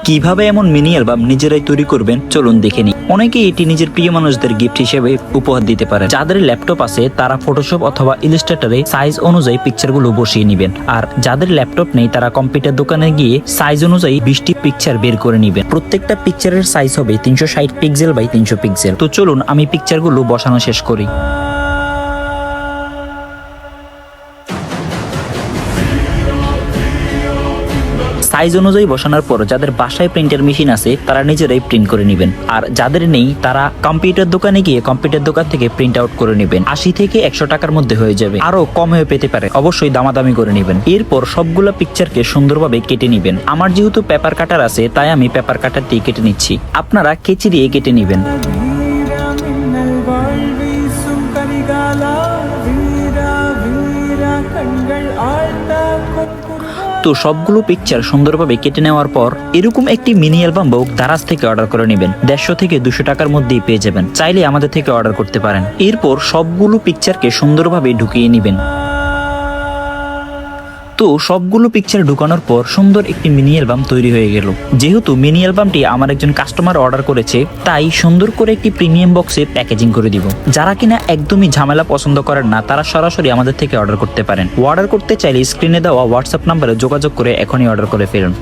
কিভাবে এমন mini album নিজেরাই তৈরি করবেন চলুন দেখে নিই। অনেকেই এটি নিজের প্রিয় মানুষদের গিফট হিসেবে উপহার দিতে পারে। যাদের ল্যাপটপ আছে তারা ফটোশপ অথবা ইলাস্ট্রেটরে সাইজ অনুযায়ী পিকচারগুলো বসিয়ে নেবেন, আর যাদের ল্যাপটপ নেই তারা কম্পিউটার দোকানে গিয়ে সাইজ অনুযায়ী 20টি পিকচার বের করে নেবেন। প্রত্যেকটা পিকচারের সাইজ হবে 360 পিক্সেল বাই 300 পিক্সেল। তো চলুন আমি পিকচারগুলো বসানো শেষ করি। সাইজ অনুযায়ী বসানোর পর যাদের বাসায় প্রিন্টার মেশিন আছে তারা নিজেরাই প্রিন্ট করে নেবেন, আর যাদের নেই তারা কম্পিউটার দোকানে গিয়ে কম্পিউটার দোকান থেকে প্রিন্ট আউট করে নেবেন। 80 থেকে 100 টাকার মধ্যে হয়ে যাবে, আরো কম হয়ে পেতে পারে, অবশ্যই দামাদামি করে নেবেন। এরপর সবগুলো পিকচারকে সুন্দরভাবে কেটে নেবেন। আমার যেহেতু পেপার কাটার আছে তাই আমি পেপার কাটার দিয়ে কেটে নিচ্ছি, আপনারা কেচি দিয়ে কেটে নেবেন। তো সবগুলো পিকচার সুন্দরভাবে কেটে নেওয়ার পর এরকম একটি মিনি অ্যালবাম বুক দারাজ থেকে অর্ডার করে নেবেন। 150 থেকে 200 টাকার মধ্যেই পেয়ে যাবেন, চাইলে আমাদের থেকে অর্ডার করতে পারেন। এরপর সবগুলো পিকচারকে সুন্দরভাবে ঢুকিয়ে নেবেন। তো সবগুলো পিকচার ঢুকানোর পর সুন্দর একটি মিনি অ্যালবাম তৈরি হয়ে গেল। যেহেতু মিনি অ্যালবামটি আমার একজন কাস্টমার অর্ডার করেছে তাই সুন্দর করে একটি প্রিমিয়াম বক্সে প্যাকেজিং করে দিব। যারা কিনা একদমই ঝামেলা পছন্দ করেন না তারা সরাসরি আমাদের থেকে অর্ডার করতে পারেন। অর্ডার করতে চাইলে স্ক্রিনে দেওয়া হোয়াটসঅ্যাপ নাম্বারে যোগাযোগ করে এখনই অর্ডার করে ফেলুন।